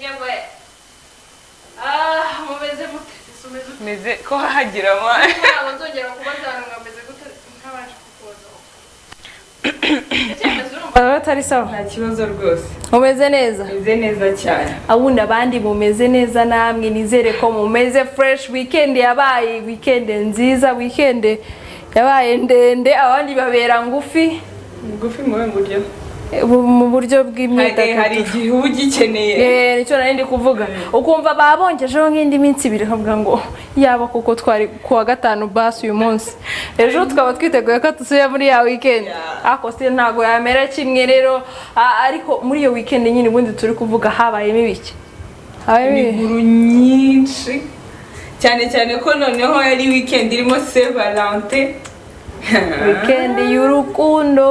yewe mumeze mute meze ko hagira ama ntabwo nzongera kubaza ngo meze gute ntabanje kukubaza atari sawa nta kibazo rwose mumeze neza meze neza cyane abundi abandi mumeze neza namwe nizere ko mumeze fresh weekend yabaye weekend nziza weekend yabaye ndende abandi babera ngufi mu buryo bw'imyidagaduro hari igihe uba ugikeneye nicyo nari ndi kuvuga ukumva babongejeho nk'indi minsi ibiri ukavuga ngo yaba kuko twari kuwa gatanu basi uyu munsi ejo tukaba twiteguye ko dusubiye muri ya weekend ariko se ntabwo yamera kimwe rero ariko muri iyo weekend nyine ubundi turi kuvuga habayemo ibiki inkuru nyinshi cyane cyane ko noneho yari weekend irimo Saint Valentin weekend y'urukundo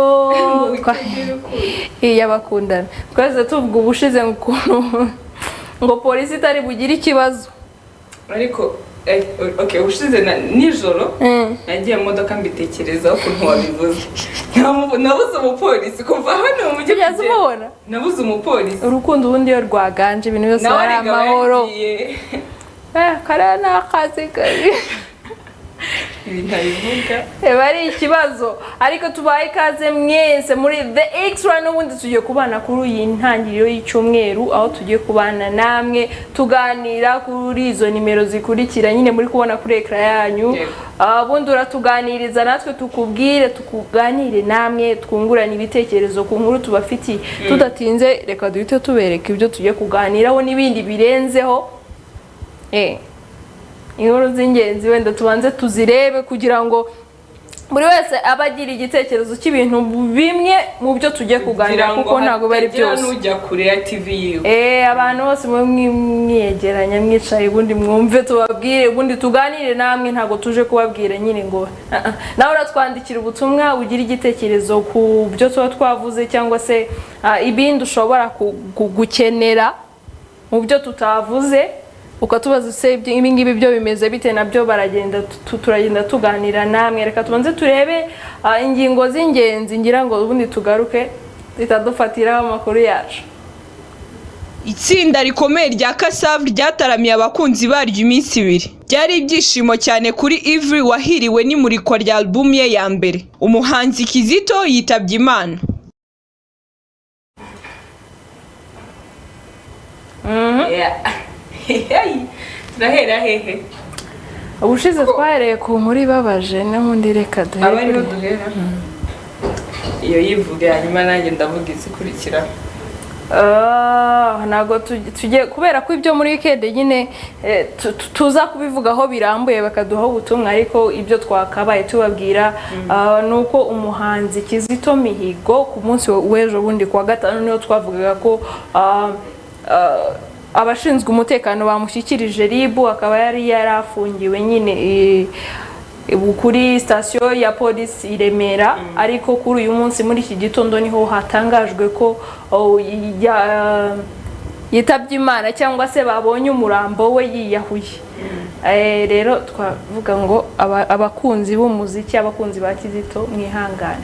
y'abakundana twese tuvuga ubushize ngo polisi itari bugire ikibazo ariko ushize nijoro nagiye mu modoka mbitekerezaho ukuntu wabivuze nabuze umupolisi kuva hano mu mujyi kugenda nabuze umupolisi urukundo ubundi iyo rwaganje ibintu byose ari amahoro kariya ni akazi kari ari ikibazo ariko tubaye ikaze mwese muri The Extra n'ubundi tugiye kubana kuri iyi ntangiriro y'icyumweru aho tugiye kubana namwe tuganira kuri izo nimero zikurikira nyine muri kubona kuri ekra yanyu ubundi uratuganiriza natwe tukubwire tukuganire namwe twungurana ibitekerezo ku nkuru tubafitiye tudatinze reka duhite tubereka ibyo tugiye kuganiraho n'ibindi birenzeho inkuru z'ingenzi wenda tubanze tuzirebe kugira ngo buri wese abagira igitekerezo cy'ibintu bimwe mu byo tugiye kuganira kuko ntabwo bari byose n'ujya kure ya TV yiwe abantu bose mwiyegeranya mwicaye ubundi mwumve tubabwire ubundi tuganire namwe ntabwo tuje kubabwira nyine ngo nawe uratwandikira ubutumwa ugira igitekerezo ku byo tuba twavuze cyangwa se ibindi ushobora gukenera mu byo tutavuze ukatubaza se ibi ngibi byo bimeze bite nabyo turagenda tuganira namwe reka tubanze turebe ingingo z'ingenzi ngira ngo ubundi tugaruke zitadufatiraho amakuru yacu. Itsinda rikomeye rya Kasav ryataramiye abakunzi baryo iminsi ibiri. Byari ibyishimo cyane kuri Ivry wahiriwe n'imurikwa rya album ye ya mbere. Umuhanzi Kizito yitabye Imana. Turahera hehe? Ubushize twahereye ku nkuru ibabaje n'ubundi reka duhere. Abari duhera. Iyo yivuge hanyuma nanjye ndavuga izikurikira. Ntago tugiye kubera ko ibyo muri weekend nyine tuza kubivugaho birambuye bakaduha ubutumwa ariko ibyo twakabaye tubabwira nuko umuhanzi Kizito Mihigo ku munsi w'ejo bundi kwa gatanu niyo twavugaga ko abashinzwe umutekano bamushyikirije RIB akaba yari yarafungiwe nyine kuri station ya polisi i Remera ariko kuri uyu munsi muri iki gitondo niho hatangajwe ko yitabye Imana cyangwa se babonye umurambo we yiyahuye. Rero twavuga ngo abakunzi b'umuziki abakunzi ba Kizito mwihangane.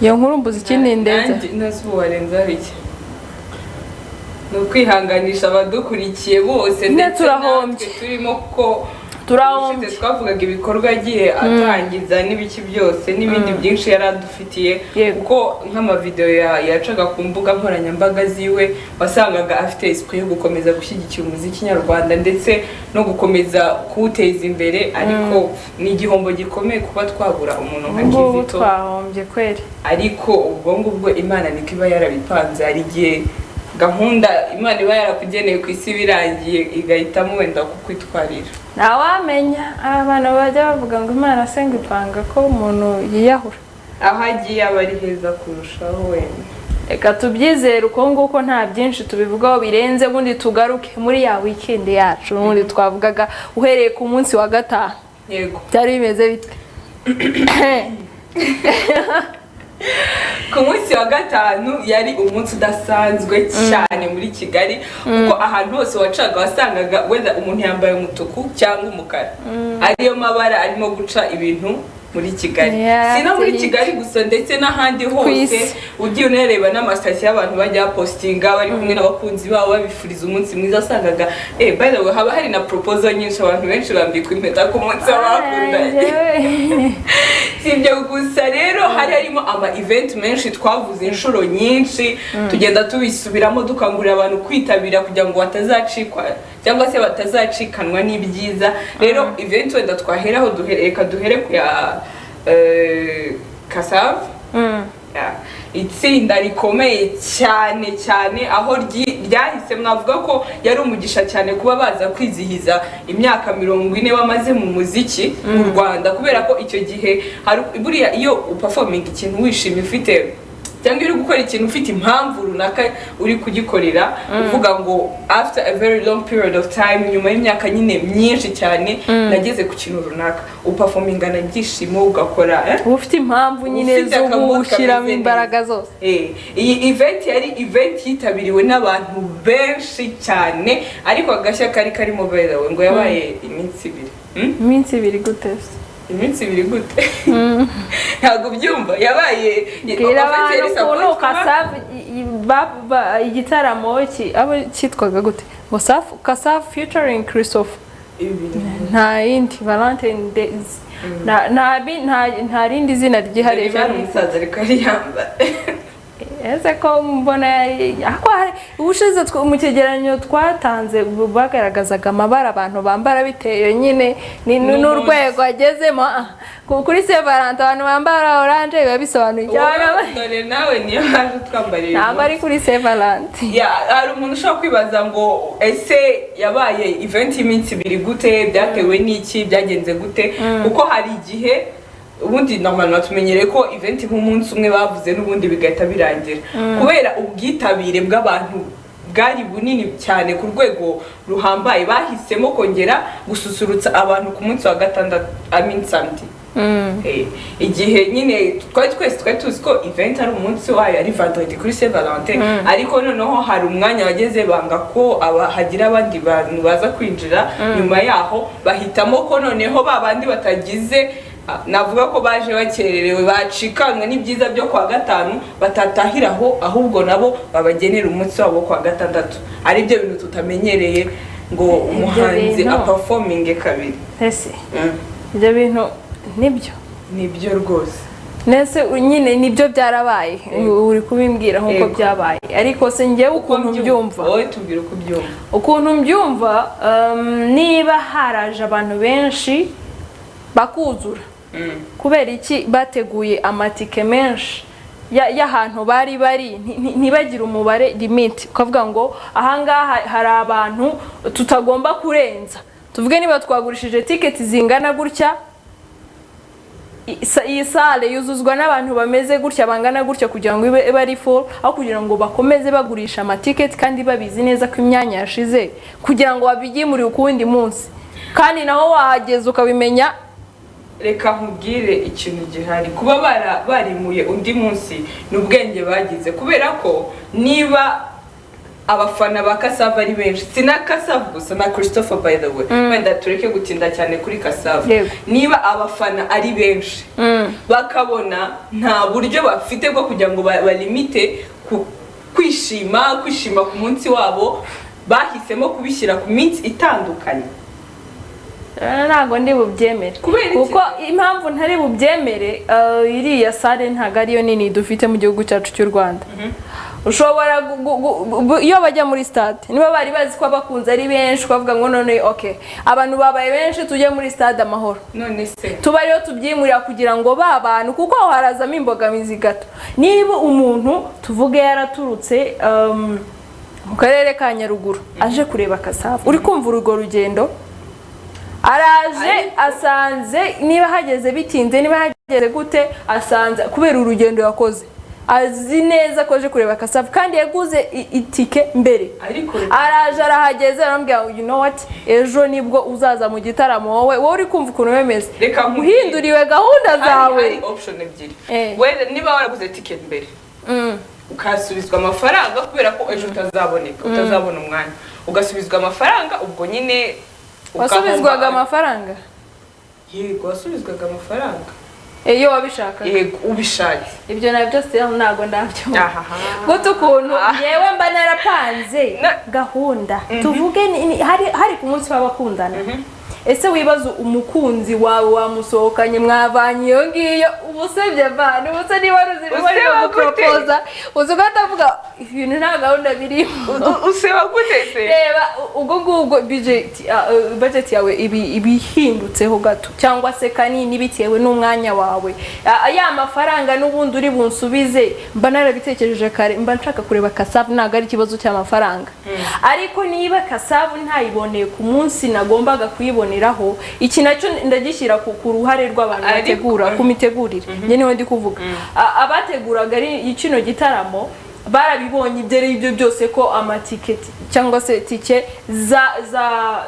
Iyo nkuru muziki ni ndetse nasuwarenza bike no kwihanganisha abadukurikiye bose ndetse turahombye turimo ko turahombye twavugaga ibikorwa agiye atangiza n'ibiki byose n'ibindi byinshi yaradufitiye kuko nk'amavideo yacaga ku mbuga nkoranyambaga ziwe wasangaga afite esprit yo gukomeza gushyigikira umuziki nyarwanda ndetse no gukomeza kuwuteza imbere ariko ni igihombo gikomeye kuba twabura umuntu nka Kizito twahombye kweri ariko ubwo ngubwo Imana niko iba yarabipanze ari gihe gahunda Imana iba yarakugeneye ku isi birangiye igahitamo wenda kukwitwarira ntawamenya abantu bajya bavuga ngo Imana asenga ipanga ko umuntu yiyahura aho agiye aba ari heza kurushaho wenda reka tubyizere uko nguko nta byinshi tubivugaho birenze ubundi tugaruke muri ya weekend yacu ubundi twavugaga uhereye ku munsi wa gatanu yego byari bimeze bite ku munsi wa gatanu yari umunsi udasanzwe cyane muri Kigali kuko ahantu hose wacaga wasangaga wenda umuntu yambaye umutuku cyangwa umukara ariyo mabara arimo guca ibintu muri Kigali. Si no muri Kigali gusa ndetse n'ahandi hose ugiye unareba n'amasitasiyo y'abantu bajya postinga bari kumwe n'abakunzi babo babifuriza umunsi mwiza, wasangaga by the way haba hari na proposal nyinshi, abantu benshi bambikwa impeta ku munsi w'abakundanye. Si ibyo gusa rero hari harimo ama event menshi twavuze inshuro nyinshi, tugenda tubisubiramo dukangurira abantu kwitabira kugira ngo batazacikwa cyangwa se batazacikanwa n'ibyiza. Rero event wenda twaheraho duhere ku ya Kasave. Itsinda rikomeye cyane cyane aho ryahise, mwavuga ko yari umugisha cyane kuba baza kwizihiza imyaka 40 bamaze mu muziki mu Rwanda, kubera ko icyo gihe buriya iyo uperforming ikintu wishimye ufite cyangwa uri gukora ikintu ufite impamvu runaka uri kugikorera, uvuga ngo after a very long period of time, nyuma y'imyaka nyine myinshi cyane nageze ku kintu runaka, uperformingana ibyishimo ugakora ufite impamvu nyine zo gushyiramo imbaraga zose. Iyi event yari event yitabiriwe n'abantu benshi cyane, ariko agashya karimo by the way ngo yabaye iminsi 2. Iminsi 2 gute? Iminsi 2 gute? Ntabwo byumva yabaye Kasave igitaramo abo cyitwaga gute? Ngo Kasave featuring Christophe. Nta yindi Valentine Days. Nta rindi zina ryihariye cyane umusaza ariko ari yamba. Ese ko mbona ubushize mu cyegeranyo twatanze bagaragazaga amabara abantu bambara biteye nyine n'urwego agezemo. Kuri Saint Valentin abantu bambara orange biba bisobanuye cyane. Dore nawe niyo haje twambariye. Ntabwo ari kuri Saint Valentin. Hari umuntu ushobora kwibaza ngo ese yabaye event y'iminsi 2 gute, byatewe n'iki, byagenze gute? Kuko hari igihe ubundi normalement tumenyereye ko event nk'umunsi umwe bavuze n'ubundi bigahita birangira, kubera ubwitabire bw'abantu bwari bunini cyane ku rwego ruhambaye, bahisemo kongera gususurutsa abantu ku munsi wa gatandatu Sunday. Igihe nyine twari tuzi ko event ari umunsi wayo ari vendredi kuri Saint Valentin, ariko noneho hari umwanya wageze banga ko hagira abandi bantu baza kwinjira nyuma yaho, bahitamo ko noneho babandi batagize, navuga ko baje bakererewe bacikanwe n'ibyiza byo kwa gatanu batatahiraho, ahubwo nabo babagenera umunsi wabo kwa gatandatu. Ari byo bintu tutamenyereye ngo umuhanzi performing kabiri. Ese ibyo bintu nibyo rwose. Nese nyine nibyo byarabaye, uri kubimbwira nkuko byabaye, ariko se ngiye ukuntu mbyumva. Wowe tubwira uko byumva. Ukuntu mbyumva, niba haraje abantu benshi bakuzura, kubera iki bateguye amatike menshi y'ahantu bari ntibagire umubare limit, ukavuga ngo ahangaha hari abantu tutagomba kurenza. Tuvuge niba twagurishije ticket zingana gutya, iyi sale yuzuzwa n'abantu bameze gutya bangana gutya kugira ngo ibe ari full, aho kugira ngo bakomeze bagurisha amaticket kandi babizi neza ko imyanya yashize kugira ngo babigimure ukundi munsi, kandi naho wahageze ukabimenya. Reka nkubwire ikintu gihari, kuba barimuye undi munsi n'ubwenge bagize, kubera ko niba abafana ba Kasave ari benshi, sina Kasave gusa na Christopher by the way, wenda tureke gutinda cyane kuri Kasave. Niba abafana ari benshi bakabona nta buryo bafite bwo kugira ngo balimite kwishima ku munsi wabo, bahisemo kubishyira ku minsi itandukanye. Ntago ndi bubyemere, kuko impamvu ntari bubyemere, iriya sale ntago ariyo nini dufite mu gihugu cyacu cy'u Rwanda. Ushobora iyo bajya muri stade, niba bari bazi ko abakunze ari benshi, ukavuga ngo none okay abantu babaye benshi tujye muri stade Amahoro, none se tuba rero tubyimurira kugira ngo babantu, kuko harazamo imbogamizi gato. Niba umuntu tuvuge yaraturutse mu karere ka Nyaruguru aje kureba Kasave, uri kumva urwo rugendo, araje asanze niba hageze bitinze, niba hageze gute, asanze kubera urugendo yakoze azi neza ko aje kureba Kasave kandi yaguze itike mbere, araje arahageze arambwira you know what, ejo nibwo uzaza mu gitaramo, wowe uri kumva ukuntu bemeze, uhinduriwe gahunda zawe. Hari option ebyiri, wenda niba waraguze ticket mbere ukasubizwa amafaranga kubera ko ejo utazabona umwanya, ugasubizwa amafaranga, ubwo nyine wasubizwaga amafaranga. Yego wasubizwaga amafaranga. iyo wabishaka yego ubishatse ibyo nabyo ntabwo ndabyo guto ukuntu yewe mba narapanze gahunda tuvuge hari ku munsi w'abakundana ese wibaza umukunzi wawe wamusohokanye mwavanye iyo ngiyo ubusebye bana ubuse niba ruzi gupropoza uzugatavuga ibintu nta gahunda birimo useba gutese reba ubwo budget yawe ibihindutseho gato cyangwa se kanini bitewe n'umwanya wawe ya mafaranga n'ubundi uri bunsubize mba narabitekereje kare mba nshaka kureba kasavu ntago ari ikibazo cy'amafaranga ariko niba kasavu ntayiboneye ku munsi nagombaga kuyibona iki nacyo ndagishyira ku ruhare rw'abantu bategura ku mitegurire njye niho ndi kuvuga abateguraga ari kino gitaramo barabibonye ibyo byose ko amatiketi cyangwa se tike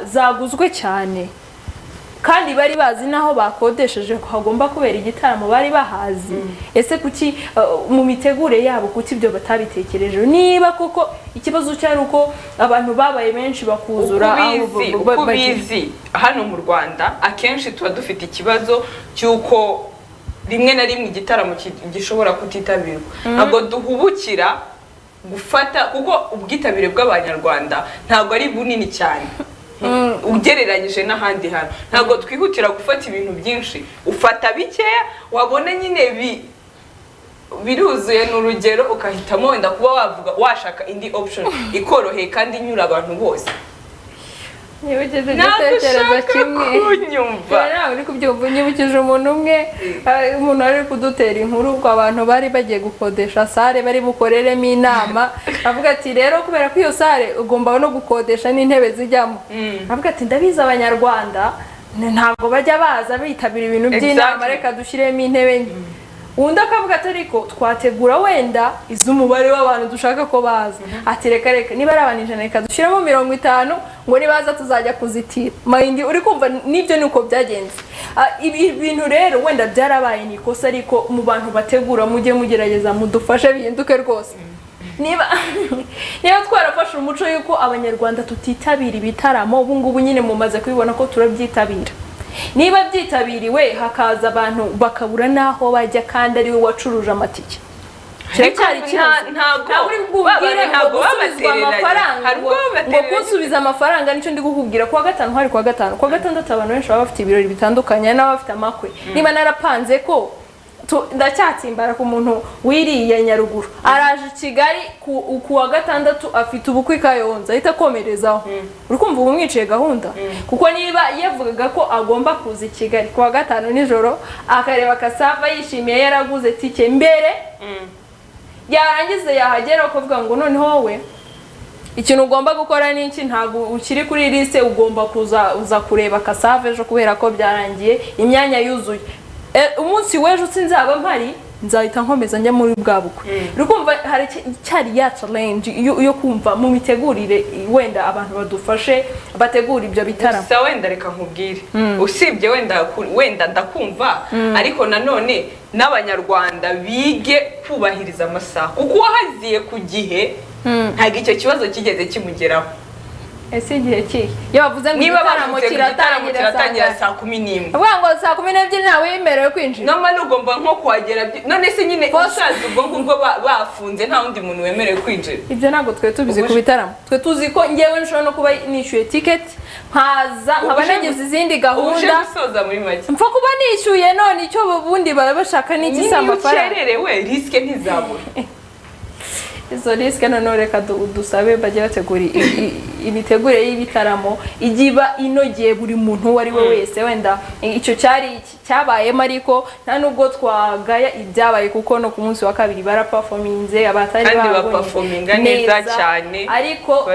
zaguzwe cyane kandi bari bazi naho bakodesheje ko hagomba kubera igitaramo bari bahazi ese kuki mu mitegure yabo kuki ibyo batabitekereje niba koko ikibazo cyari uko abantu babaye benshi bakuzura uko bizi hano mu Rwanda akenshi tuba dufite ikibazo cyuko rimwe na rimwe igitaramo gishobora kutitabirwa ntabwo duhubukira gufata kuko ubwitabire bw'abanyarwanda ntabwo ari bunini cyane ugereranyije n'ahandi hantu ntabwo twihutira gufata ibintu byinshi ufata bikeya wabona nyine biruzuye n'urugero ukahitamo wenda kuba wavuga washaka indi option ikoroheye kandi inyura abantu bose Nibukije igitekerezo kimwe nawe uri kubyumva nyibukije umuntu umwe umuntu ari kudutera inkuru ubwo abantu bari bagiye gukodesha sale bari bukoreremo inama avuga ati rero kubera ko iyo sale ugomba no gukodesha n'intebe zijyamo avuga ati ndabiza abanyarwanda ntabwo bajya baza bitabira ibintu by'inama reka dushyiremo intebe nke undi akavuga ati ariko twategura wenda iz'umubare w'abantu dushaka ko baza ati reka niba ari abantu 100 reka dushyiramo 50 ngo nibaza tuzajya kuzitira mayindi uri kumva nibyo nuko byagenze ibi bintu rero wenda byarabaye nikosa ariko mu bantu bategura mujye mugerageza mudufashe bihinduke rwose niba twarafashe umuco yuko abanyarwanda tutitabira ibitaramo ubu ngubu nyine mumaze kubibona ko turabyitabira niba byitabiriwe hakaza abantu bakabura naho bajya kandi ari we wacuruje amatike ntabwo kunsubiza amafaranga nicyo ndi kukubwira kuwa gatanu hari kuwa gatandatu abantu benshi baba bafite ibirori bitandukanye n'abafite amakwe niba narapanze ko ndacyatsimbara ku muntu wiriye Nyaruguru araje Kigali kuwa gatandatu afite ubukwe Kayonza ahita akomerezaho uri kumva ubu mwiciye gahunda kuko niba yavugaga ko agomba kuza Kigali kuwa gatanu nijoro akareba kasava yishimiye yaraguze tike mbere yarangize yahagera ukavuga ngo noneho wowe ikintu ugomba gukora n'iki ntabwo ukiri kuri liste ugomba uza kureba kasava ejo kubera ko byarangiye imyanya yuzuye umunsi w'ejo sinzaba mpari nzahita nkomeza njya muri bwa bukwe rukumva hari cyari ya challenge yo kumva mu mitegurire wenda abantu badufashe bategura ibyo bitaramo gusa wenda reka nkubwire usibye wenda ndakumva ariko nanone n'abanyarwanda bige kubahiriza amasaha kuko wahaziye ku gihe ntabwo icyo kibazo kigeze kimugeraho ese igihe ki yavuze ngo igitaramo kiratangira saa 11 avuga ngo saa 12 ntawe yemerewe kwinjira noma ugomba nko kuhagera none se nyine ushaje ubwo ngubwo bafunze nta wundi muntu wemerewe kwinjira ibyo ntabwo twe tubizi ku bitaramo twe tuzi ko ngewe nshobora no kuba nishyuye ticket nkaba nagize izindi gahunda uje gusoza muri make mfa kuba nishyuye none icyo bundi bashaka n'iki se amafaranga ukererewe riske ntizabura izo riske none reka dusabe bajye bategura imitegure y'ibitaramo igiba inogeye buri muntu wari we wese wenda icyo cyabayemo ariko nta nubwo twagaya ibyabaye kuko no ku munsi wa kabiri baraperforminze abatari baperforminga neza cyane ariko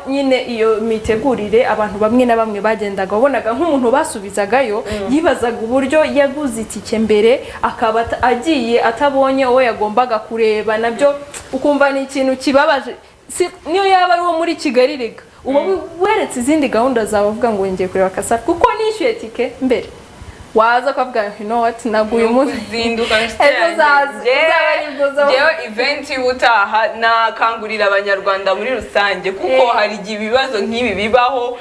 nyine iyo mitegurire abantu bamwe na bamwe bagendaga babonaga nk'umuntu basubizagayo yibazaga uburyo yaguze itike mbere akaba agiye atabonye uwo yagombaga kureba nabyo ukumva ni ikintu kibabaje niyo yaba ari uwo muri Kigali rega uba weretse izindi gahunda zawe uvuga ngo ngiye kureba kasafi kuko nishyuye tike mbere waza kwavuga you know what naguye umunsi zinduka yewe event utaha nakangurira abanyarwanda muri rusange kuko hari ibibazo nk'ibi bibaho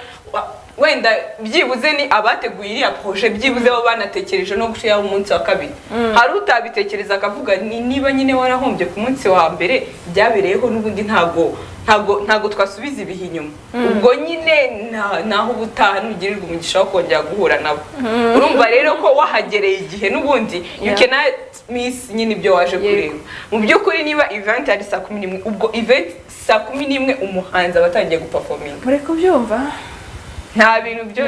wenda byibuze ni abateguye iriya projet byibuze bo banatekereje no gushiraho umunsi wa kabiri hari utabitekereza akavuga niba nyine warahombye ku munsi wa mbere byabereyeho n'ubundi ntago twasubiza ibihe inyuma ubwo nyine naho ubutaha nugirirwa umugisha wo kongera guhura nabo urumva rero ko wahagereye igihe n'ubundi you cannot miss nyine ibyo waje kureba mu by'ukuri niba event ari 11 ubwo event 11 umuhanzi abatangiye guperforminga muri kubyumva nta bintu byo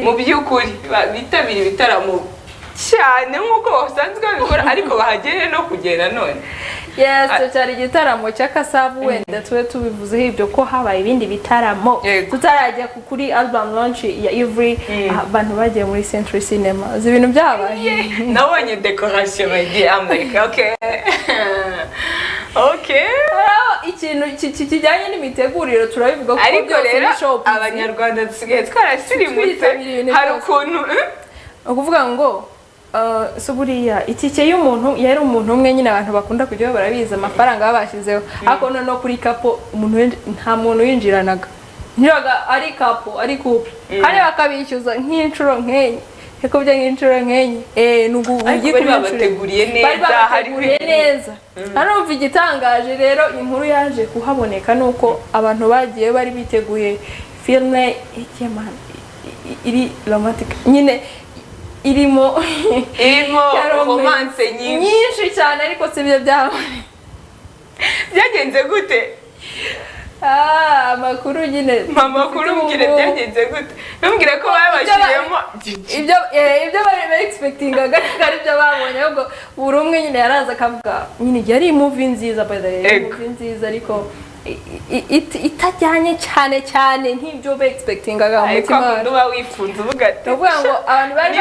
mu by'ukuri bitabira ibitaramo cyane nk'uko basanzwe babikora ariko bahagere no kugera none yes cyari igitaramo cy'akasavu wenda tube tubivuzeho ibyo ko habaye ibindi bitaramo tutarajya kuri album launch ya Ivry abantu bagiye muri Century Cinema ibintu byabaye nabonye decoration my dear I'm like okay ikintu kijyanye n'imiteguriro turabivuga ko byose ni shop abanyarwanda dusigaye twarasirimutse hari ukuntu ukuvuga ngo so buriya itike y'umuntu yari umuntu umwe nyine abantu bakunda kujyaho barabiza amafaranga babashizeho ariko no kuri kapo umuntu nta muntu yinjiranaga niraga ari kapo ari couple kandi bakabishyuza nk'inshuro nkenye eko bya nk'inshuro nkenye nugu ugiye kubateguriye neza hari neza hano mva igitangaje rero inkuru yaje kuhaboneka nuko abantu bagiye bari biteguye filme iri romantic nyine irimo romance nyinshi cyane ariko sibyo byagenze gute amakuru nyine mbwire byagenze gute ntumbwire ko babashyiriyemo ibyo bari expectingaga ari byo babonye ahubwo buri umwe nyine yaraza akavuga nyine yari movie nziza by the way movie nziza ariko itajyanye cyane nk'ibyo be expectingaga mu mutima ariko nduba wifunze uvuga ati uvuga ngo abantu bari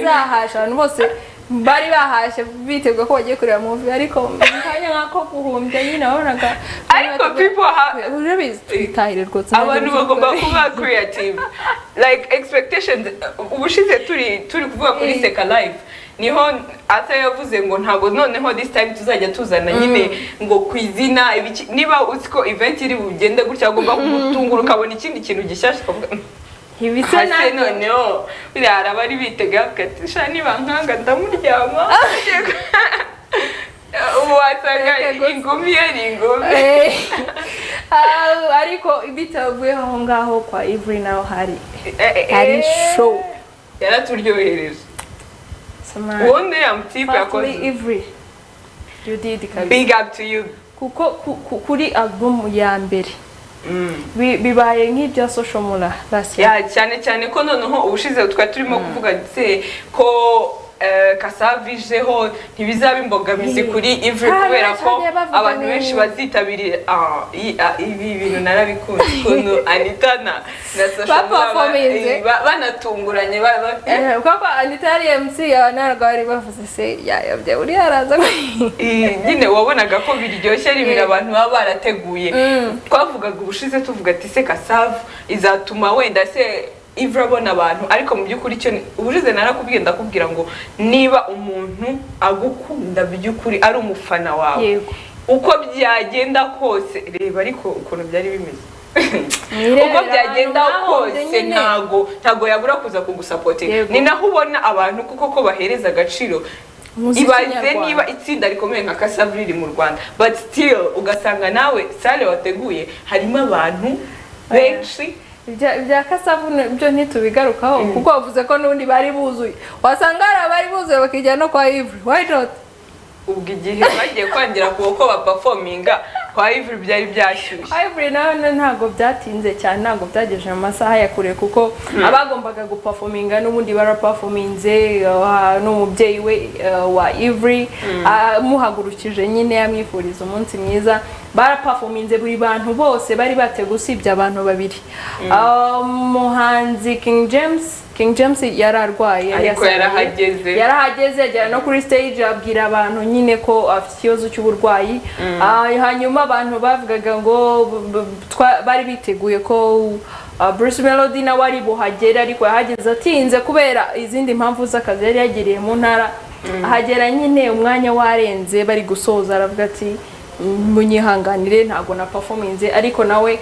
bahashye abantu bose bari bahashye biteguye ko bagiye kureba movie ariko kanya nkako guhumbya nyine wabonaga ariko people urabizi twitahire rwose abantu bagomba kuba creative like expectations ubushize turi kuvuga kuri Seka Live niho ata yavuze ngo ntago noneho this time tuzajya tuzana nyine ngo kwizina niba uziko event iri bugende gutya agomba kumutungura ukabona ikindi kintu gishyashya ukavuga ibise noneho birara bari bitega ati sha niba nkanga ndamuryama wasanga ingumi yari ingumi ariko bitavuye aho ngaho kwa Ivry naho hari show yaraturyohereje ubundi ya mutipe yakoze Ivry you did big up to you kuko kuri album ya mbere bibaye nk'ibya social mula cyane ko noneho ubushize twari turimo kuvuga ko kasavijeho ntibizaba imbogamizi kuri Ivry kubera ko abantu benshi bazitabira ibi bintu narabikunze ukuntu Anita na banatunguranye kuko Anita yari MC abanarwa bari bavuze se yayobye uri araza nyine wabonaga ko biryoshye ari ibintu abantu baba barateguye twavugaga ubushize tuvuga ati se Kasav izatuma wenda se Ivry abona abantu ariko mu by'ukuri cyo ubushize narakubwiye ndakubwira ngo niba umuntu agukunda by'ukuri ari umufana wawe uko byagenda kose reba ariko ukuntu byari bimeze uko byagenda kose ntago yabura kuza kugusapotinga ni naho ubona abantu kuko ko bahereza agaciro ibaze niba itsinda rikomeye nka Kasav riri mu Rwanda but still ugasanga nawe sale wateguye harimo abantu benshi ibya Kasavu byo ntitubigarukaho kuko bavuze ko n'undi bari buzuye wasanga hari abari buzuye bakijya no kwa Ivry why not ubwo igihe bagiye kwangira kuko baperforminga kwa Ivry byari byashyushye Ivry nawe ntago byatinze cyane ntago byageje mu masaha ya kure kuko abagombaga guperforminga n'ubundi baraperforminze n'umubyeyi we wa Ivry muhagurukije nyine yamwifuriza umunsi mwiza baraperforminze buri bantu bose bari bategusibye abantu babiri muhanzi King James yararwaye ariko yarahageze agera no kuri stage abwira abantu nyine ko afite ikibazo cy'uburwayi hanyuma abantu bavugaga ngo bari biteguye ko Bruce Melody na wari buhagera ariko yahageze atinze kubera izindi mpamvu z'akazi yari yagiriye mu ntara ahagera nyine umwanya warenze bari gusoza aravuga ati munyihanganire ntago na performance ariko nawe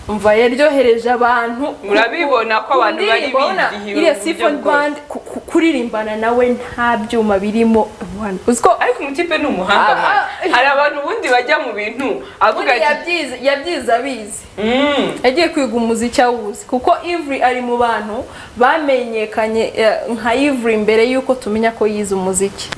umva yaryohereje abantu murabibona ko abantu bari bizihiwe iriya Siphon Band kuririmbana nawe nta byuma birimo uziko ariko umutipe ni umuhanga hari abantu ubundi bajya mu bintu avuga yabyize abizi yagiye kwiga umuziki awuzi kuko Ivry ari mu bantu bamenyekanye nka Ivry mbere yuko tumenya ko yize umuziki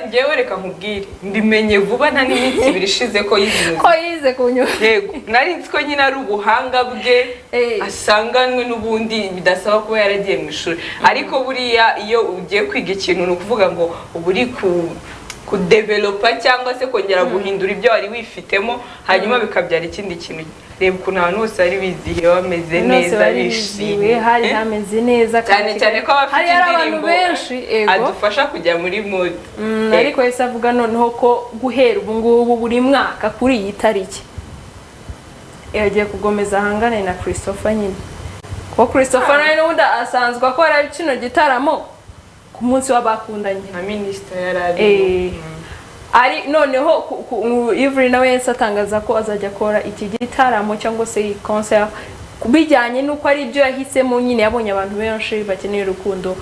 njyewe reka nkubwire mbimenye vuba nta n'iminsi ibiri ishize ko yize kunyura yego nari nzi ko nyine ari ubuhanga bwe asanganwe n'ubundi bidasaba kuba yaragiye mu ishuri ariko buriya iyo ugiye kwiga ikintu ni ukuvuga ngo uba uri kudevelopa cyangwa se kongera guhindura ibyo wari wifitemo hanyuma bikabyara ikindi kintu reba ukuntu abantu bose bari bizihiwe bameze neza bishimye hari hameze neza cyane ko abafite indirimbo benshi adufasha kujya muri mode ariko yese avuga noneho ko guhera ubu ngubu buri mwaka kuri iyi tariki yagiye kugomeza ahangane na Christopher nyine ko Christopher nawe n'ubundi asanzwe akora kino gitaramo ku munsi w'abakundanye nka minisitiri yarari ari noneho Ivry nawe yese atangaza ko azajya akora iki gitaramo cyangwa se iyi concert kubijyanye nuko ari ibyo yahisemo nyine yabonye abantu benshi bakeneye urukundo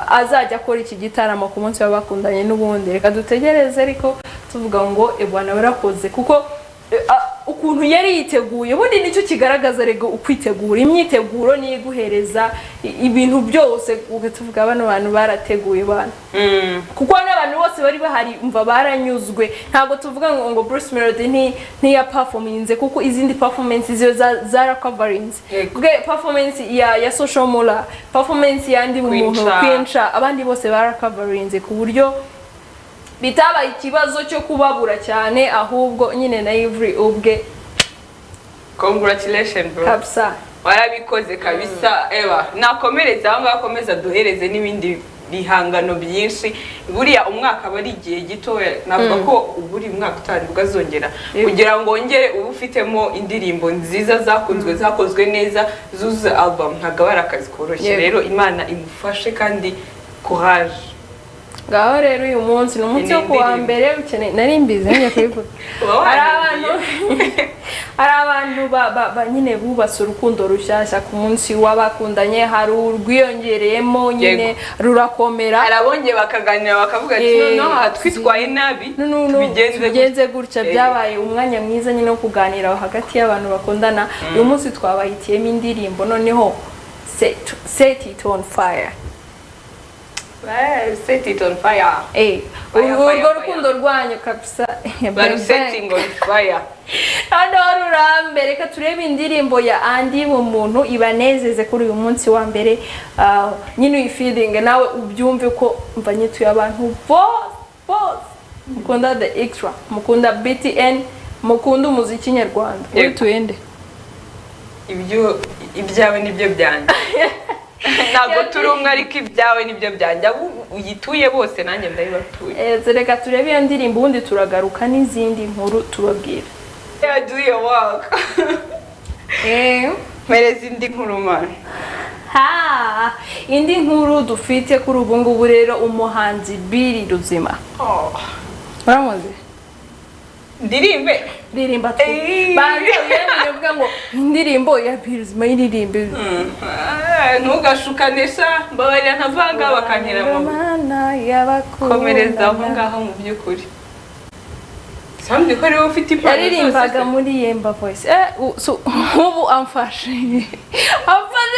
azajya akora iki gitaramo ku munsi w'abakundanye n'ubundi reka dutegereze ariko tuvuga ngo ebwana barakoze kuko ukuntu yari yiteguye ubundi nicyo kigaragaza rego ukwitegura imyiteguro niyo iguhereza ibintu byose tuvuga bano bantu barateguye bana kuko n'abantu bose bari bahari umva baranyuzwe ntago tuvuga ngo Bruce Melody ntiya performance kuko izindi performances zo zara coverings bwe performance ya Social Mula performance yandi umuntu kwinca abandi bose bara coverings ku buryo bitabaye ikibazo cyo kubabura cyane ahubwo nyine na Ivry ubwe congratulations bro kabisa warabikoze kabisa nakomereza aho ngakomeza duhereze n'ibindi bihangano byinshi buriya umwaka bari igihe gito navuga ko buri mwaka utari bwazongera kugira ngo ngere ubufitemo indirimbo nziza zakunzwe zakozwe neza zuze album ntago barakazi koroshye rero Imana imufashe kandi courage ngaho rero uyu munsi ni umunsi wo kuwa mbere ukeneye nari mbizi njye kubivuga hari abantu nyine bubatse urukundo rushyashya ku munsi w'abakundanye hari urwiyongereyemo nyine rurakomera arabongeye bakaganira bakavuga ati noneho twitwaye nabi tubigenze gutya byabaye umwanya mwiza nyine wo kuganira hagati y'abantu bakundana uyu munsi twabahitiyemo indirimbo noneho set it on fire set it on fire urwo rukundo rwanyu kabisa setting on fire hano rurambe reka turebe indirimbo ya Andy umuntu ibanezeze kuri uyu munsi wa mbere nyine uyifeeling nawe ubyumve ko mva nyituye abantu bose mukunda The Extra mukunda BTN mukunda umuziki nyarwanda uri tuende ibyawe nibyo byanjye ntabwo turi umwe ariko ibyawe nibyo byanjye uyituye bose nanjye ndabibatuye reka turebe iyo ndirimbo ubundi turagaruka n'izindi nkuru tubabwira do your work mpereza indi nkuru mana indi nkuru dufite kuri ubu ngubu rero umuhanzi Billy Ruzima uramuzi ndirimbe ndirimba banza uvuga ngo indirimbo ya Billy Ruzima iririmbe ntugashukanisha mbabarira ntavanga bakantera mu komereza aho ngaho mu by'ukuri samedi ko rero ufite impano zose yaririmbaga muri Yemba Voice ubu amfashe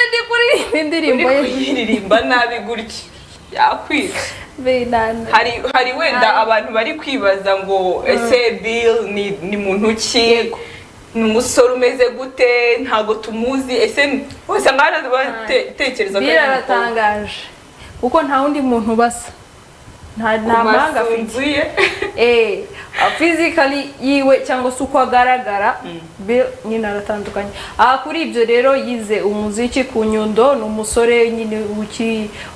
ndi kuri indirimbo ye kuririmba nabi gutya yakwica hari wenda abantu bari kwibaza ngo ese Bill ni muntu ki ni umusore umeze gute ntago tumuzi ese bose batekereza ko biratangaje kuko nta wundi muntu basa nta mpanga afite physically yiwe cyangwa se uko agaragara nyine aratandukanye kuri ibyo rero yize umuziki ku Nyundo ni umusore nyine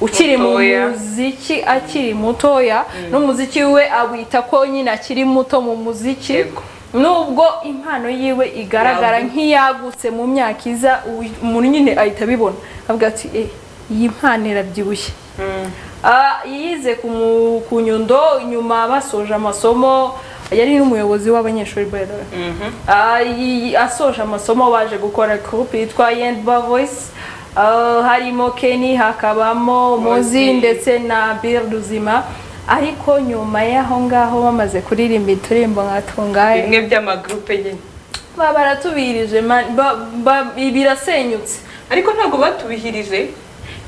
ukiri mu muziki akiri mutoya n'umuziki we awita ko nyine akiri muto mu muziki nubwo impano yiwe igaragara nk'iyagutse mu myaka iza umuntu nyine ahita abibona avuga ati iyi mpano irabyibushye yize ku Nyundo nyuma basoje amasomo yari n'umuyobozi w'abanyeshuri by the way. Asoje amasomo baje gukora groupe yitwa Yemba Voice. Harimo Kenny, hakabamo Mozi ndetse na Bir Ruzima, ariko nyuma y'aho ngaho bamaze kuririmba indirimbo nka Tungaye bimwe by'amagroupe nyine baratubirije birasenyutse, ariko ntabwo batubihirije.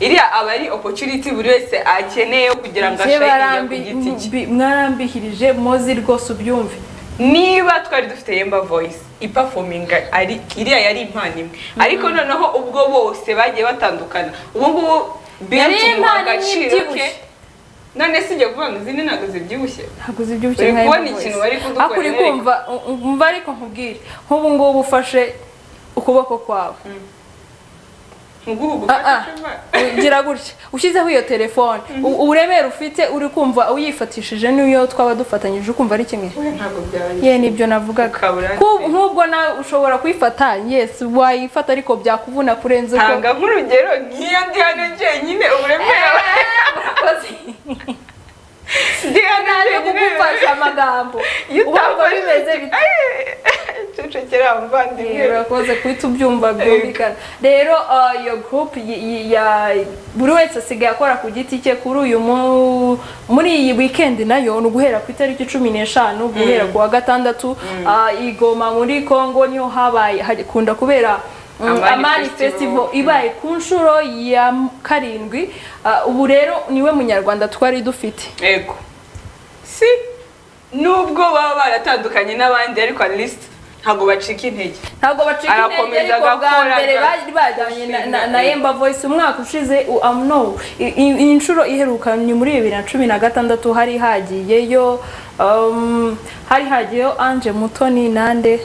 Iriya aba ari opportunity buri wese akeneye kugira ngo ashake ku giti cye. Mwarambihirije Mozi rwose ubyumve. Niba twari dufite Yemba Voice iperforminga ari iriya yari impano imwe, ariko noneho ubwo bose bagiye batandukana, ubu ngubu biri agaciro ke. None sijye kuvuga ngo izindi ntabwo zibyibushye, ntabwo zibyibushye nka kubona ikintu bari kudukorera. Akuri kumva umva, ariko nkubwire nk'ubu ngubu ufashe ukuboko kwawe gira gutya ushyizeho iyo telefone, uburemere ufite uri kumva uyifatishije n'iyo twaba dufatanyije ukumva ari kimwe. Ye nibyo navugaga, nk'ubwo nawe ushobora kuyifata, yes wayifata, ariko byakuvuna kurenza uko. Tanga nk'urugero nk'iyo ndi hano njyenyine uburemere Diana ari kugufasha amagambo uba bimeze bite cecekera mvandimwe, urakoze kwita ubyumva byumvikana. Rero iyo group ya buri wese asigaye akora ku giti cye kuri uyu muri iyi weekend nayo guhera ku itariki 15 guhera ku wa gatandatu igoma muri Congo niho habaye hakunda kubera Amani Festival ibaye ku nshuro ya 7. Ubu rero niwe munyarwanda twari dufite. Ego si nubwo baba baratandukanye n'abandi, ariko at least ntago bacika intege, ntago bacika intege, ariko bwa mbere bajyanye na Yemba Voice umwaka ushize. Inshuro iherukanye muri 2016 hari hagiyeyo Ange Mutoni nande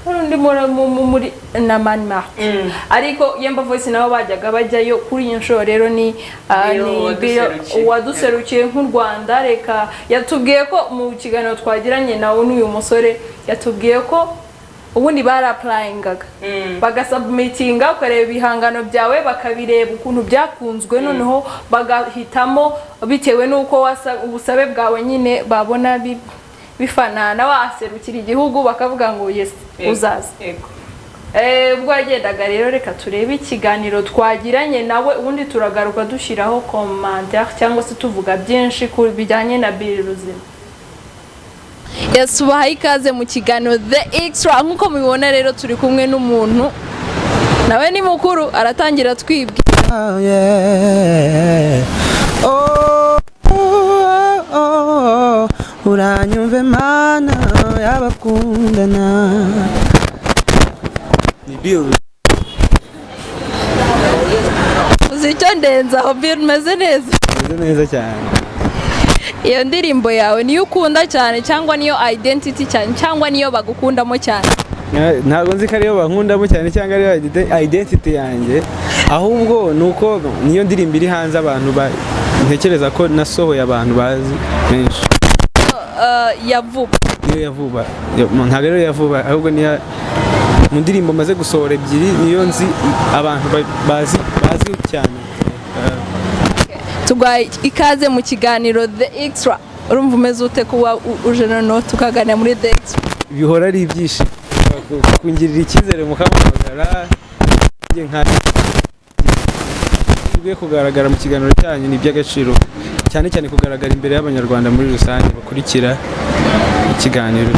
undi muri na Manma, ariko Yemba Voice nabo bajyaga bajyayo kuri iyi nshuro. Rero ni waduserukiye nk'u Rwanda. Reka yatubwiye ko mu kiganiro twagiranye nawe n'uyu musore, yatubwiye ko ubundi baraplayingaga bagasubmitinga, ukareba ibihangano byawe bakabireba ukuntu byakunzwe, noneho bagahitamo bitewe n'uko ubusabe bwawe nyine babona bifanana, waserukira igihugu bakavuga ngo yes uzaza. Ubwo yagendaga rero, reka turebe ikiganiro twagiranye nawe, ubundi turagaruka dushyiraho commentaire cyangwa se tuvuga byinshi ku bijyanye na Bir Ruzima. Yasubaha ikaze mu kiganiro The Extra. Nkuko mubibona rero turi kumwe n'umuntu nawe ni mukuru, aratangira twibwira. Uranyumve mana y'abakundana. Ni Bir. Uzi icyo ndenzaho Bir, meze neza? Meze neza cyane. Iyo ndirimbo yawe niyo ukunda cyane cyangwa niyo identity cyane cyangwa niyo bagukundamo cyane? Ntabwo nzi ko ariyo bankundamo cyane cyangwa ariyo identity yanjye, ahubwo nuko niyo ndirimbo iri hanze abantu ntekereza ko nasohoye abantu bazi benshi. Yavuba niyo yavuba, ntabwo rero yavuba, ahubwo niyo mu ndirimbo maze gusohora ebyiri niyo nzi abantu bazi cyane. Tugwaye ikaze mu kiganiro The Extra. Urumva umeze ute kuba uje noneho tukaganira muri The Extra? Bihora ari ibyishimo kungirira icyizere mukamamagara njye ngiye kugaragara mu kiganiro cyanyu. Ni iby'agaciro cyane cyane kugaragara imbere y'abanyarwanda muri rusange bakurikira ikiganiro.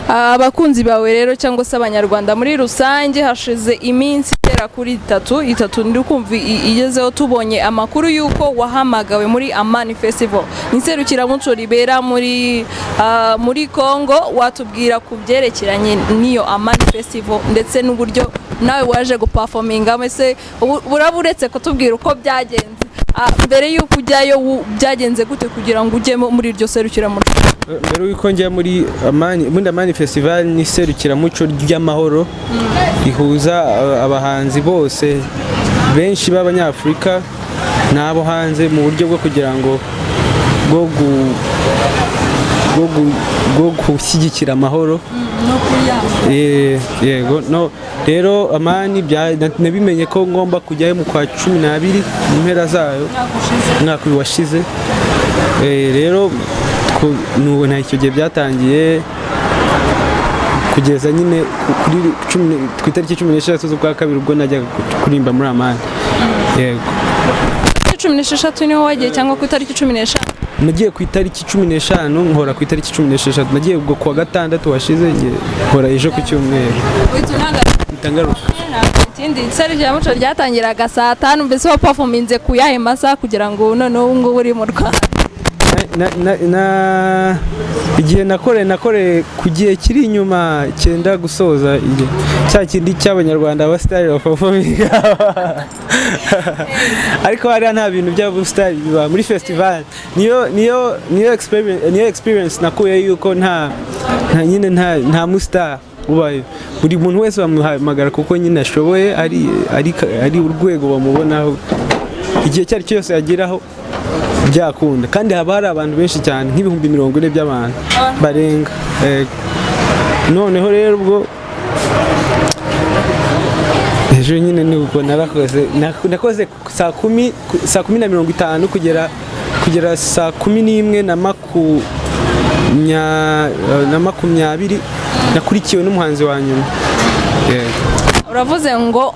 Abakunzi bawe rero cyangwa se abanyarwanda muri rusange, hashize iminsi igera kuri 3 ndi kumva igezeho tubonye amakuru yuko wahamagawe muri Amani Festival, inserukiramuco ribera muri Congo. Watubwira ku byerekeranye n'iyo Amani Festival ndetse n'uburyo nawe waje guperforminga, mbese buraburetse kutubwira uko byagenze mbere yuko ujyayo, byagenze gute kugira ngo ujye muri iryo serukiramuco? Mbere yuko njya muri Amani Festival ni serukiramuco ry'amahoro rihuza abahanzi bose benshi b'Abanyafurika n'abo hanze mu buryo bwo kugira ngo bwo gushyigikira amahoro. Yego no rero Amani nabimenye ko ngomba kujyayo mu kwa 12 mu mpera zayo mwaka washize. Rero n'ubu nta icyo gihe byatangiye kugeza nyine ku itariki 16 z'ukwa kabiri ubwo najyaga kurimba muri Amani. Yego 16 niho wagiye cyangwa ku itariki 15? Nagiye ku itariki 15 nkora ku itariki 16. Nagiye ubwo kuwa gatandatu washize nkora ejo ku cyumweru. Itangaruka ikindi itariki ya muco ryatangiraga saa 5 mbese wa performance ku yahe masaha kugira ngo noneho ngo uri mu Rwanda? Igihe nakore ku gihe kiri inyuma cyenda gusoza cya kindi cy'abanyarwanda aba style of performing. Ariko hari nta bintu bya style biba muri festival. Niyo experience nakuye yuko nta mustar ubaye. Buri muntu wese bamuhamagara kuko nyine ashoboye ari urwego bamubonaho. Igihe cyari cyose yageraho byakunda, kandi haba hari abantu benshi cyane nk'ibihumbi 40 by'abantu barenga. Noneho rero ubwo ejo nyine nuko nakoze saa 10:50 kugera saa 11:20 nakurikiwe n'umuhanzi wa nyuma. Uravuze ngo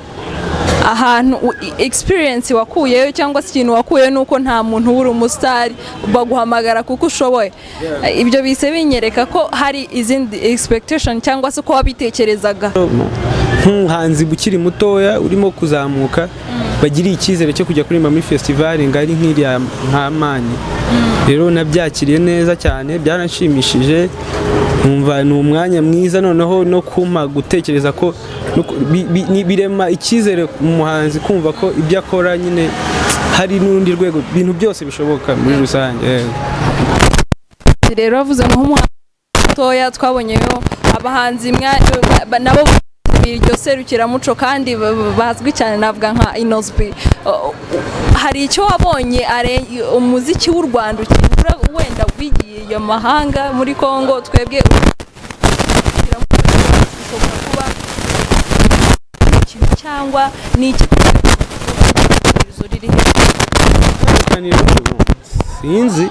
ahantu experience wakuyeyo cyangwa se ikintu wakuyeyo nuko nta muntu uri umustar baguhamagara kuko ushoboye. Ibyo bise binyereka ko hari izindi expectation cyangwa se ko wabitekerezaga. Nk'umuhanzi bukiri mutoya urimo kuzamuka bagiriye icyizere cyo kujya kurimba muri festival ngari nk'iriya Amani. Rero nabyakiriye neza cyane, byaranshimishije, numva ni umwanya mwiza noneho no kuma gutekereza ko birema icyizere mu muhanzi kumva ko ibyo akora nyine hari n'urundi rwego, ibintu byose bishoboka muri rusange. Rero bavuze ngo nk'umuhanzi mutoya twabonyeyo abahanzi nabo iryo serukiramuco kandi bazwi cyane navuga nka Inosby. Hari icyo wabonye umuziki w'u Rwanda ukira wenda wigiye iyo mahanga muri Kongo twebwe kuba ikintu cyangwa ni iki sinzi.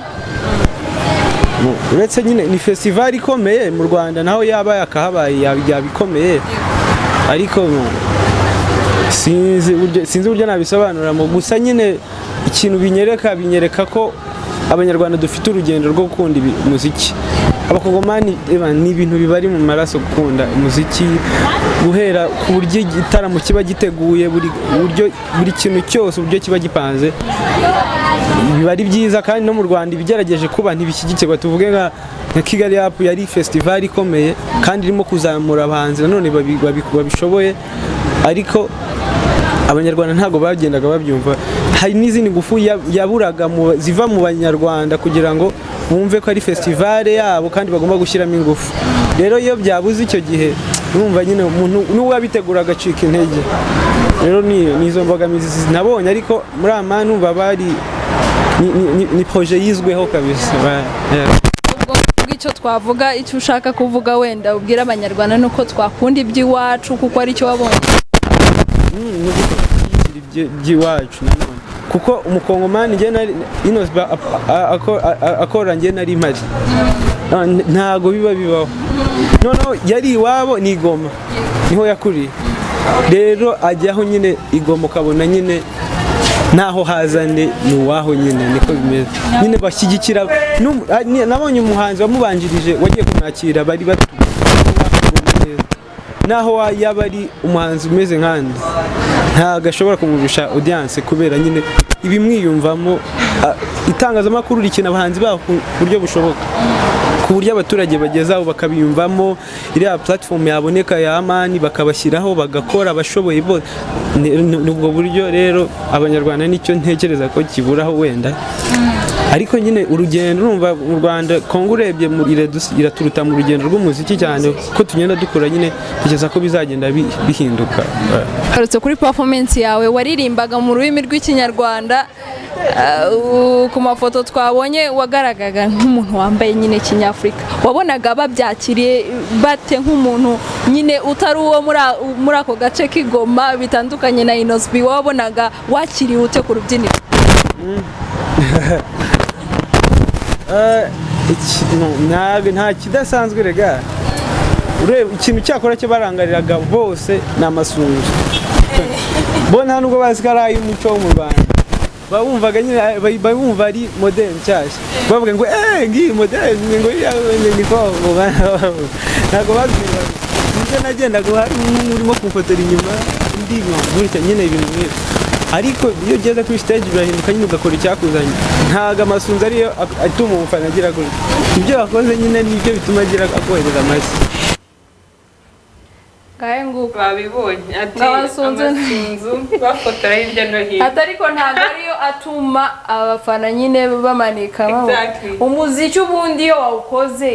Uretse nyine ni festival ikomeye mu Rwanda, naho yaba yakahabaye yabikomeye, ariko sinzi uburyo nabisobanura mu gusa nyine ikintu binyereka ko abanyarwanda dufite urugendo rwo gukunda umuziki. Abakongomani ni ibintu bibari mu maraso gukunda umuziki, guhera ku buryo igitaramo kiba giteguye, buri kintu cyose uburyo kiba gipanze biba ari byiza. kandi no mu Rwanda ibigerageje kuba ntibishyigikirwa. Tuvuge nka Kigali Up yari festival ikomeye kandi irimo kuzamura abahanzi nanone babishoboye, ariko abanyarwanda ntago bagendaga babyumva. Hari n'izindi ngufu yaburaga ziva mu banyarwanda kugira ngo bumve ko ari festival yabo kandi bagomba gushyiramo ingufu. Rero iyo byabuze icyo gihe urumva nyine umuntu n'uwabitegura agacika intege. Rero nizo mbogamizi nabonye, ariko muri Amani numva bari ni projet yizweho kabisa. Icyo twavuga, icyo ushaka kuvuga wenda ubwira abanyarwanda nuko twakunda iby'iwacu kuko ari cyo wabonye. Iby'iwacu nanone kuko umukongomani Inosby akora njye nari mpari, ntago bibaho. Noneho yari iwabo ni Goma niho yakuriye, rero ajyaho nyine Igoma ukabona nyine naho hazane nuwaho nyine niko bimeze nyine bashyigikira. Nabonye umuhanzi wamubanjirije wagiye kumwakira bari batuye naho yaba ari umuhanzi umeze nkandi ntago ashobora kumurusha audience kubera nyine ibimwiyumvamo. Itangazamakuru rikina abahanzi baho ku buryo bushoboka, ku buryo abaturage bagezaho bakabiyumvamo. Iriya platform yaboneka ya Amani bakabashyiraho bagakora abashoboye bose. Nubwo buryo rero abanyarwanda nicyo ntekereza ko kiburaho wenda, ariko nyine urugendo urumva mu Rwanda Kongo urebye iraturuta mu rugendo rw'umuziki cyane ko tugenda dukora nyine kugeza ko bizagenda bihinduka. Karutse kuri performance yawe waririmbaga mu rurimi rw'Ikinyarwanda, ku mafoto twabonye wagaragaga nk'umuntu wambaye nyine kinyafrika. Wabonaga babyakiriye bate nk'umuntu nyine utari uwo muri ako gace k'Igoma bitandukanye na Inosby? Wabonaga wakiriye ute ku rubyiniro? nta kidasanzwe rega ureba ikintu cyakora cyo barangariraga bose ni amasunzu bo nta nubwo bazi ko ari ay'umuco wo mu Rwanda babumvaga nyine babumva ari modern nshyashya bavuga ngo ngiyi modern ngo niko ntabwo babyumva nibyo nagendaga urimo kumfotora inyuma ndi nkurikira nyine ibintu nk'ibyo ariko iyo ugeze kuri stage birahinduka nyine ugakora icyakuzanye ntabwo amasunzu ariyo atuma umufana agira gutya ibyo wakoze nyine nibyo bituma agira akohereza amashyi ngahe nguko babibonye ati amasunzu bafotora hirya no hino ariko ntabwo ariyo atuma abafana nyine bamanika umuziki ubundi iyo wawukoze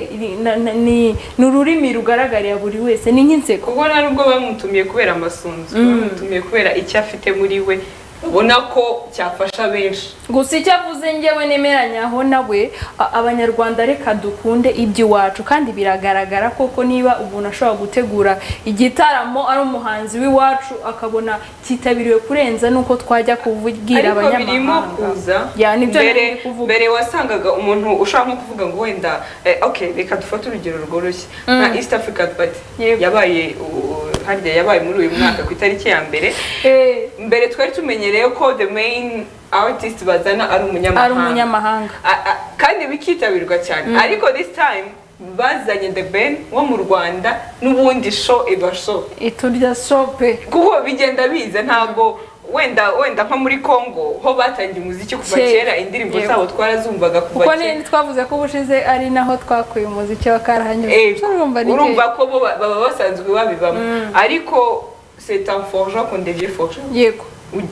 ni ururimi rugaragarira buri wese ni nk'inseko kuko nubwo bamutumiye kubera amasunzu bamutumiye kubera icyo afite muri we ubona ko cyafasha benshi gusa icyo avuze njyewe nemeranyaho nawe abanyarwanda reka dukunde iby'iwacu kandi biragaragara koko niba umuntu ashobora gutegura igitaramo ari umuhanzi w'iwacu akabona cyitabiriwe kurenza nuko twajya kuvugira abanyamahanga mbere wasangaga umuntu ushaka nko kuvuga ngo wenda reka dufate urugero rworoshye nka East African Party yabaye muri uyu mwaka ku itariki ya mbere twari tumenyereye ko the main artist bazana ari umunyamahanga kandi bikitabirwa cyane ariko this time bazanye The Ben wo mu Rwanda n'ubundi show iturya sope kuko bigenda biza ntabwo wenda nko muri Congo ho batangiye umuziki kuva kera indirimbo zabo twarazumvaga kuva kera kuko twavuze ko ubushize ari naho twakuye umuziki wa karahanyuze urumva ko baba basanzwe babibamo ariko c'est un forgeron qu'on devient forgeron yego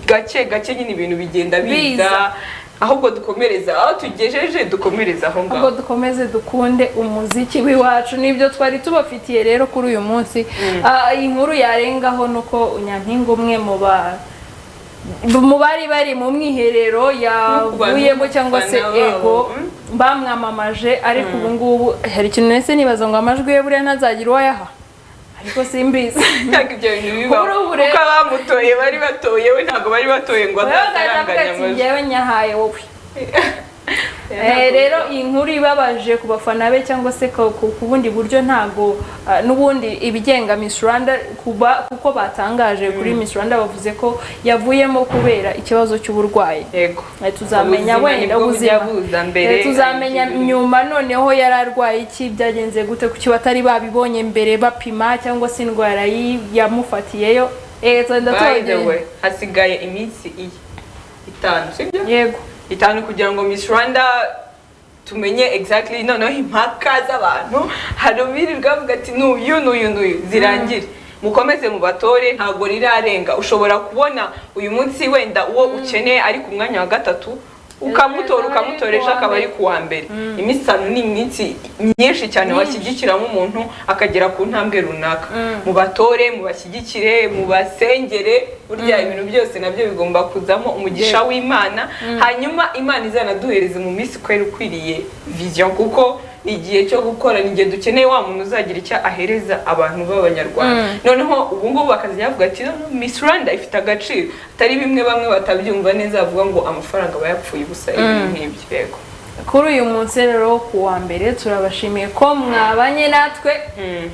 gake nyine ibintu bigenda biza ahubwo dukomereza aho tugejeje dukomereza aho ngaho ahubwo dukomeze dukunde umuziki w'iwacu nibyo twari tubafitiye rero kuri uyu munsi inkuru yarengaho nuko Nyampinga umwe mu bari mu mwiherero yavuyemo cyangwa se ego bamwamamaje ariko ubu ngubu hari ikintu nese nibaza ngo amajwi ye buriya ntazagira uwayaha ariko simbizi ntabwo ibyo bintu bibaho kuko abamutoye bari batoye we ntabwo bari batoye ngo azaranganya amajwi njyewe nyahaye wowe rero iyi nkuru ibabaje ku bafana be cyangwa se ku bundi buryo ntago n'ubundi ibigenga Miss Rwanda kuko batangaje kuri Miss Rwanda bavuze ko yavuyemo kubera ikibazo cy'uburwayi yego tuzamenya wenda ubuzima tuzamenya nyuma noneho yararwaye iki byagenze gute kuki batari babibonye mbere bapima cyangwa se indwara yamufatiyeyo hasigaye iminsi 5 sibyo yego 5 kugira ngo Miss Rwanda tumenye exactly noneho impaka z'abantu hari ubirirwa bavuga ati n'uyu zirangire mukomeze mu batore ntago rirarenga ushobora kubona uyu munsi wenda uwo ukeneye ari ku mwanya wa 3 ukamutoresha akaba ari ku wa mbere iminsi 5 ni iminsi myinshi cyane washyigikiramo umuntu akagera ku ntambwe runaka mu batore mu bashyigikire mu basengere burya ibintu byose nabyo bigomba kuzamo umugisha w'Imana hanyuma Imana izanaduhereze mu minsi kwera ukwiriye vision kuko igihe cyo gukora ni gihe dukeneye wa muntu uzagira icyo ahereza abantu b'abanyarwanda noneho ubu ngubu bakazi yavuga ati Miss Rwanda ifite agaciro atari bimwe bamwe batabyumva neza bavuga ngo amafaranga bayapfuye ubusa ibintu nk'ibyo yego kuri uyu munsi rero ku wa mbere turabashimiye ko mwabanye natwe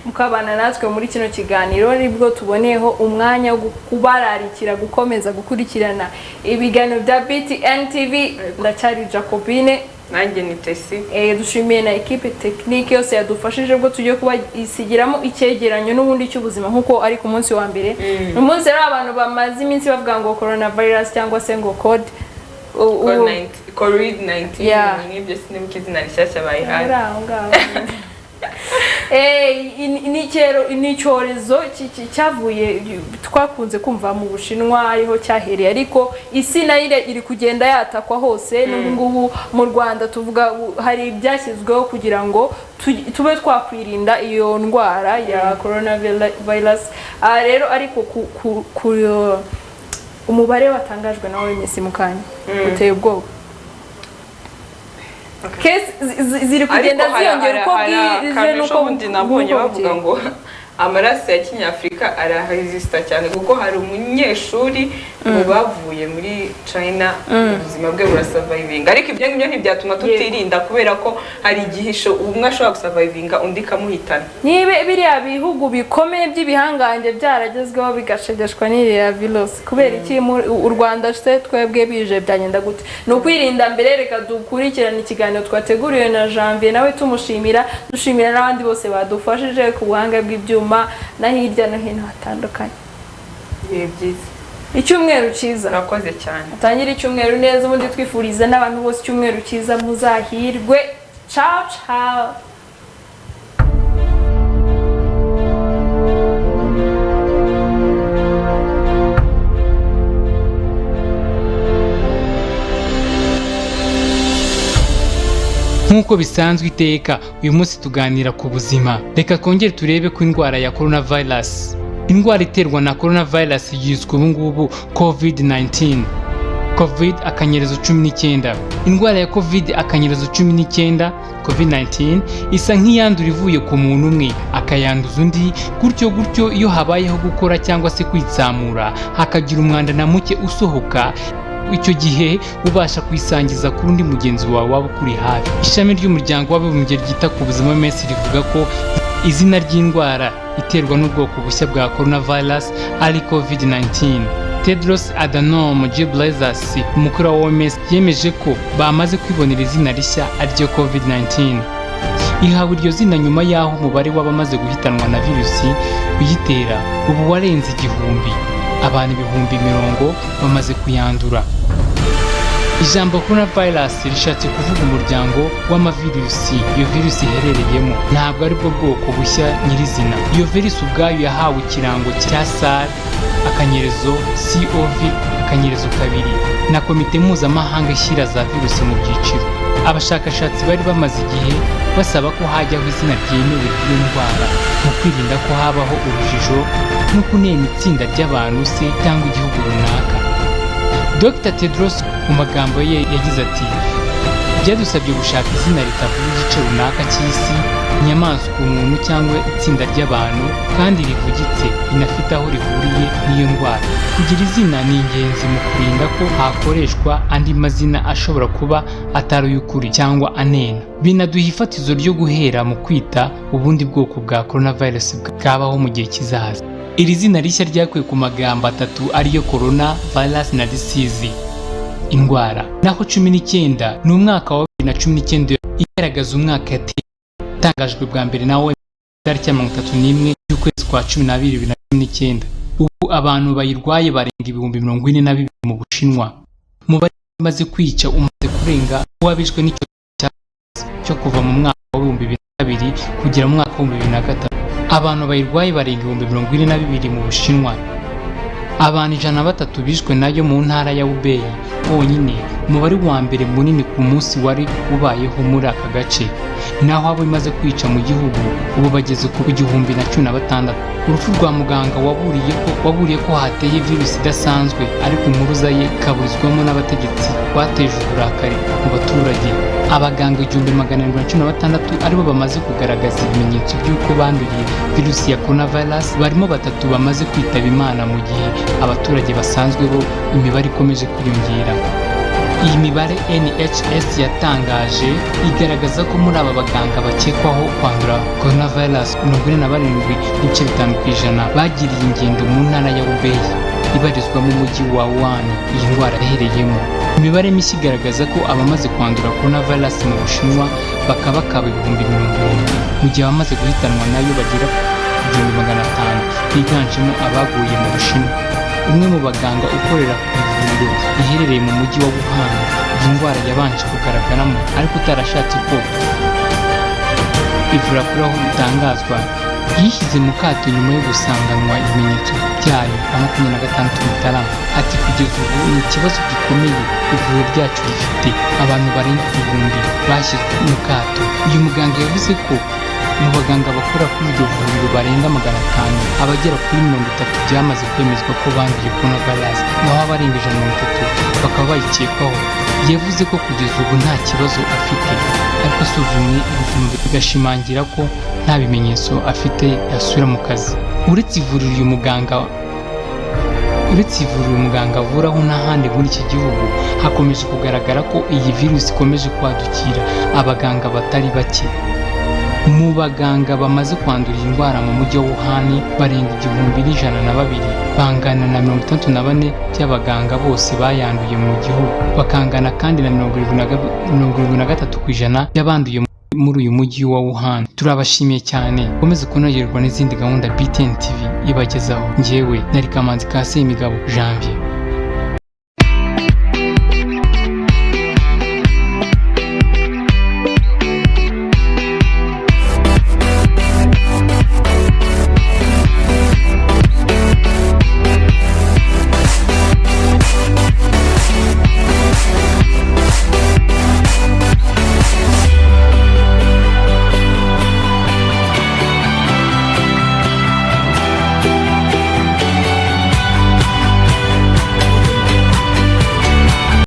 mukabana natwe muri kino kiganiro nibwo tuboneyeho umwanya wo kubararikira gukomeza gukurikirana ibiganiro bya BTN TV ndacyari Jacobine nanjye ni Tesi dushimiye na equipe technique yose yadufashije bwo tujye kuba isigiramo icyegeranyo n'ubundi cy'ubuzima nkuko ari ku munsi wa mbere umunsi rero abantu bamaze iminsi bavuga ngo coronavirus cyangwa se ngo COVID-19 n'ibyo sinimwe izina rishyashya bayihaye ni icyorezo cyavuye twakunze kumva mu Bushinwa ariho cyahereye ariko isi nayo iri kugenda yatakwa hose n'ubungubu mu Rwanda tuvuga hari ibyashyizweho kugira ngo tube twakwirinda iyo ndwara ya coronavirus rero ariko umubare watangajwe nawe Messi mukanya uteye ubwoba kesi ziri kugenda ziyongera uko bwije nuko ubundi nabonye bavuga ngo amaraso ya Kinyafrika araresista cyane kuko hari umunyeshuri ubu bavuye muri China ubuzima bwe burasavayivinga ariko ibyo ngibyo ntibyatuma tutirinda kubera ko hari igihisho umwe ashobora gusavayivinga undi kamuhitana niba biriya bihugu bikomeye by'ibihangange byaragezweho bigashegeshwa n'iriya virusi kubera iki u Rwanda se twebwe bije byagenda gute ni ukwirinda mbere reka dukurikirane ikiganiro twateguriwe na Janvier nawe tumushimira dushimira n'abandi bose badufashije ku buhanga bw'ibyuma na hirya no hino hatandukanye byiza icyumweru cyiza urakoze cyane atangira icyumweru neza ubundi twifuriza n'abantu bose icyumweru cyiza muzahirwe ciao ciao nk'uko bisanzwe iteka uyu munsi tuganira ku buzima reka twongere turebe ku indwara ya coronavirus indwara iterwa na coronavirus yiswe ubu ngubu covid-19 COVID-19 indwara ya COVID-19 COVID-19 isa nk'iyandura ivuye ku muntu umwe akayanduza undi gutyo iyo habayeho gukora cyangwa se kwitsamura hakagira umwanda na muke usohoka icyo gihe ubasha kwisangiza ku rundi mugenzi wawe waba ukuri hafi. Ishami ry'umuryango w'abibumbye ryita ku buzima OMS rivuga ko izina ry'indwara iterwa n'ubwoko bushya bwa coronavirus ari COVID-19. Tedros Adhanom Ghebreyesus umukuru wa OMS yemeje ko bamaze kwibonera izina rishya ariryo COVID-19. Ihawe iryo zina nyuma y'aho umubare w'abamaze guhitanwa na virusi uyitera ubu warenze 1000. Abantu 10,000 bamaze kuyandura. Ijambo coronavirus rishatse kuvuga umuryango w'amavirusi iyo virusi iherereyemo, ntabwo ari bwo bwoko bushya nyirizina. Iyo virusi ubwayo yahawe ikirango cya SARS akanyerezo CoV akanyerezo 2 na komite mpuzamahanga ishyira za virusi mu byiciro. Abashakashatsi bari bamaze igihe basaba ko hajyaho izina ryemewe ry'iyo ndwara mu kwirinda ko habaho urujijo no kunena itsinda ry'abantu se cyangwa igihugu runaka. Dr Tedros mu magambo ye yagize ati byadusabye gushaka izina ritavuga igice runaka cy'isi, inyamaswa, umuntu cyangwa itsinda ry'abantu kandi rivugitse rinafite aho rihuriye n'iyo ndwara. Kugira izina ni ingenzi mu kurinda ko hakoreshwa andi mazina ashobora kuba atari y'ukuri cyangwa anena. Binaduha ifatizo ryo guhera mu kwita ubundi bwoko bwa coronavirus bwabaho mu gihe kizaza. Iri zina rishya ryakuwe ku magambo 3 ariyo corona virus na disease indwara. Naho 19 ni umwaka wa 2019 igaragaza umwaka yatangajwe bwa mbere na OMS tariki ya 31 y'ukwezi kwa 12 2019. Ubu abantu bayirwaye barenga 42,000 mu Bushinwa. Umubare umaze kwica umaze kurenga uwabishwe n'icyo cyo kuva mu mwaka wa 2002 kugera mu mwaka wa 2003. Abantu bayirwaye barenga 42,000 mu Bushinwa. Abantu 103 bishwe nayo mu ntara ya Hubei honyine, umubare wa mbere munini ku munsi wari ubayeho muri aka gace. Naho abo imaze kwica mu gihugu ubu bageze ku 1016. Urupfu rwa muganga waburiye ko hateye virusi idasanzwe ariko impuruza ye ikaburizwamo n'abategetsi bateje uburakari mu baturage. Abaganga 1716 aribo bamaze kugaragaza ibimenyetso by'uko banduye virusi ya coronavirus, barimo 3 bamaze kwitaba Imana mu gihe abaturage basanzwe bo imibare ikomeje kwiyongera. Iyi mibare NHS yatangaje igaragaza ko muri aba baganga bakekwaho kwandura coronavirus 47.5% bagiriye ingendo mu ntara ya Hubei ibarizwa mu mujyi wa Wuhan iyi ndwara yahereyemo. Imibare mishya igaragaza ko abamaze kwandura coronavirus mu Bushinwa bakaba 10,000 mu gihe abamaze guhitanwa nayo bagera ku 500 higanjemo abaguye mu Bushinwa. Umwe mu baganga ukorera ku ivuriro riherereye mu mujyi wa Wuhan iyi ndwara yabanje kugaragaramo ariko utarashatse ko ivura kuri aho bitangazwa yishyize mu kato nyuma yo gusanganwa ibimenyetso byayo kwa 26 Mutarama. Ati kugeza ubu ni ikibazo gikomeye ivuriro ryacu rifite, abantu barenga 1000 bashyizwe mu kato. Uyu muganga yavuze ko mu baganga bakora kuri iryo vuriro barenga 500 abagera kuri 30 byamaze kwemezwa ko banduye coronavirus, naho abarenga 130 bakaba bayikekwaho. Yavuze ko kugeza ubu nta kibazo afite ariko asuzumwe ibipimo bigashimangira ko nta bimenyetso afite yasubira mu kazi. Uretse ivuriro uyu muganga uretse ivuriro muganga avuraho n'ahandi muri iki gihugu hakomeje kugaragara ko iyi virusi ikomeje kwadukira abaganga batari bake. Mu baganga bamaze kwandura iyi ndwara mu mujyi wa Wuhan barenga 1,102 bangana na 64 by'abaganga bose bayanduye mu gihugu, bakangana kandi na 73% y'abanduye muri uyu mujyi wa Wuhan. Turabashimiye cyane, komeze kunogerwa n'izindi gahunda BTN TV ibagezaho. Njyewe nari Kamanzi Kaseyimigabo Janvier.